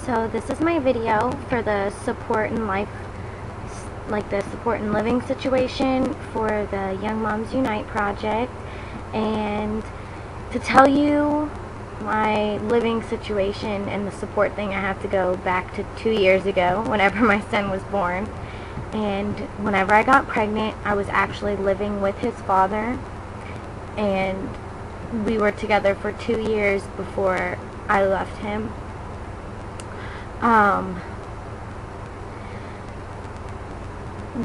So this is my video for the support and life, like the support and living situation for the Young Moms Unite project, and to tell you my living situation and the support thing. I have to go back to 2 years ago whenever my son was born, and whenever I got pregnant I was actually living with his father, and we were together for 2 years before I left him.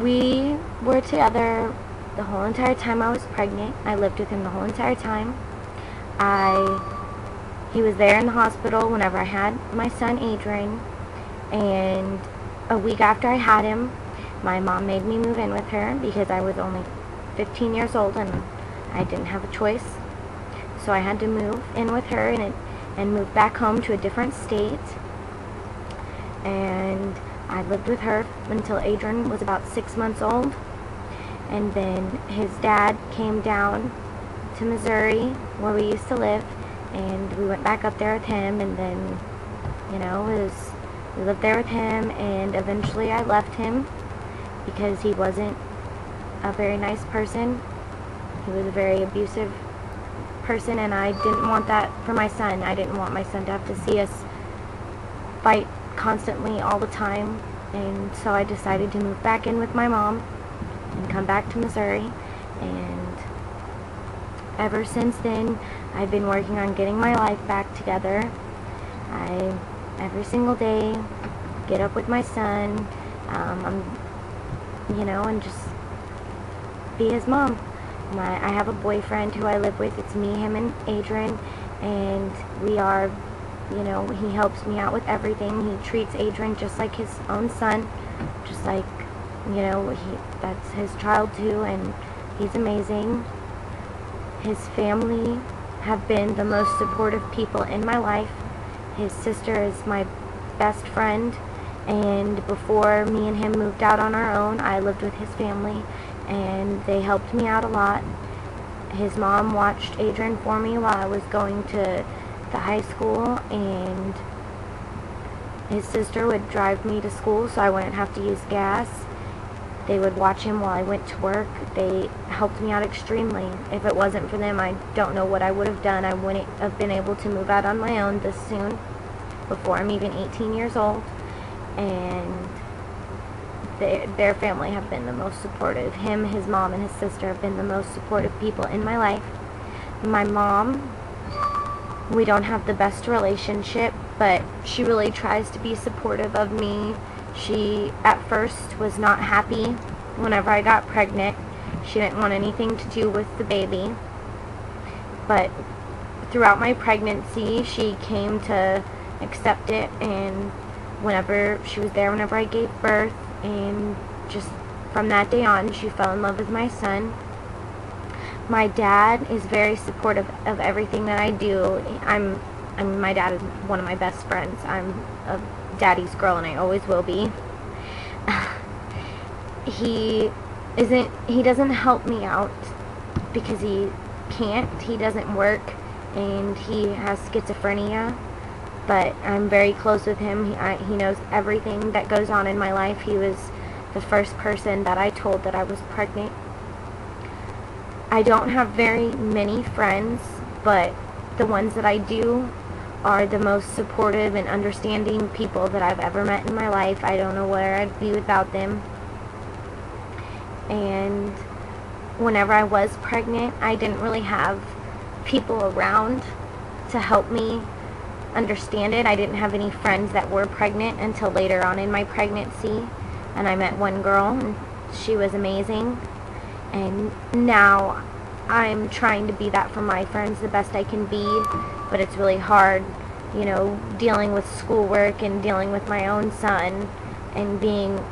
We were together the whole entire time I was pregnant. I lived with him the whole entire time. He was there in the hospital whenever I had my son Adrian, and a week after I had him, my mom made me move in with her because I was only 15 years old and I didn't have a choice. So I had to move in with her and move back home to a different state. And I lived with her until Adrian was about 6 months old, and then his dad came down to Missouri where we used to live, and we went back up there with him, and then, you know, we lived there with him, and eventually I left him because he wasn't a very nice person. He was a very abusive person, and I didn't want that for my son. I didn't want my son to have to see us fight constantly all the time, and so I decided to move back in with my mom and come back to Missouri. And ever since then I've been working on getting my life back together. I every single day get up with my son, and just be his mom. I have a boyfriend who I live with. It's me, him, and Adrian, and we are, he helps me out with everything. He treats Adrian just like his own son, just like, that's his child too, and he's amazing. His family have been the most supportive people in my life. His sister is my best friend, and before me and him moved out on our own, I lived with his family, and they helped me out a lot. His mom watched Adrian for me while I was going to the high school, and his sister would drive me to school so I wouldn't have to use gas. They would watch him while I went to work. They helped me out extremely. If it wasn't for them, I don't know what I would have done. I wouldn't have been able to move out on my own this soon, before I'm even 18 years old. And their family have been the most supportive. Him, his mom, and his sister have been the most supportive people in my life. My mom, we don't have the best relationship, but she really tries to be supportive of me. She at first was not happy whenever I got pregnant. She didn't want anything to do with the baby, but throughout my pregnancy she came to accept it, and whenever she was there whenever I gave birth, and just from that day on she fell in love with my son. My dad is very supportive of everything that I do. My dad is one of my best friends. I'm a daddy's girl, and I always will be. He doesn't help me out because he can't. He doesn't work, and he has schizophrenia, but I'm very close with him. He knows everything that goes on in my life. He was the first person that I told that I was pregnant. I don't have very many friends, but the ones that I do are the most supportive and understanding people that I've ever met in my life. I don't know where I'd be without them. And whenever I was pregnant, I didn't really have people around to help me understand it. I didn't have any friends that were pregnant until later on in my pregnancy, and I met one girl, and she was amazing. And now I'm trying to be that for my friends the best I can be, but it's really hard, dealing with schoolwork and dealing with my own son and being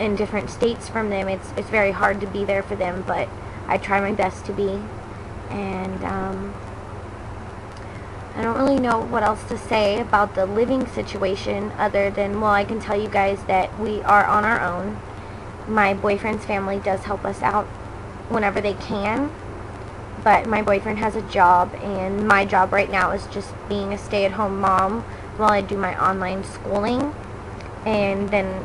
in different states from them. It's very hard to be there for them, but I try my best to be. And I don't really know what else to say about the living situation other than, well, I can tell you guys that we are on our own. My boyfriend's family does help us out whenever they can, but my boyfriend has a job, and my job right now is just being a stay-at-home mom while I do my online schooling, and then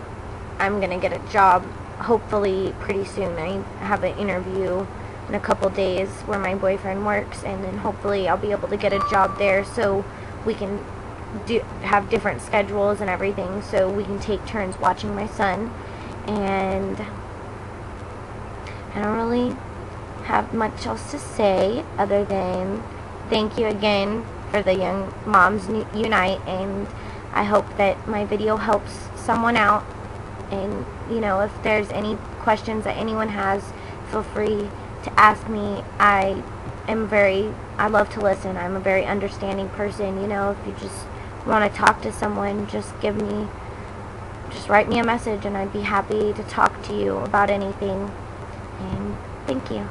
I'm gonna get a job hopefully pretty soon. I have an interview in a couple days where my boyfriend works, and then hopefully I'll be able to get a job there so we can have different schedules and everything, so we can take turns watching my son. And I don't really have much else to say other than thank you again for the Young Moms Unite, and I hope that my video helps someone out. And you know, if there's any questions that anyone has, feel free to ask me. I love to listen. I'm a very understanding person. You know, if you just want to talk to someone, just write me a message and I'd be happy to talk to you about anything. And thank you.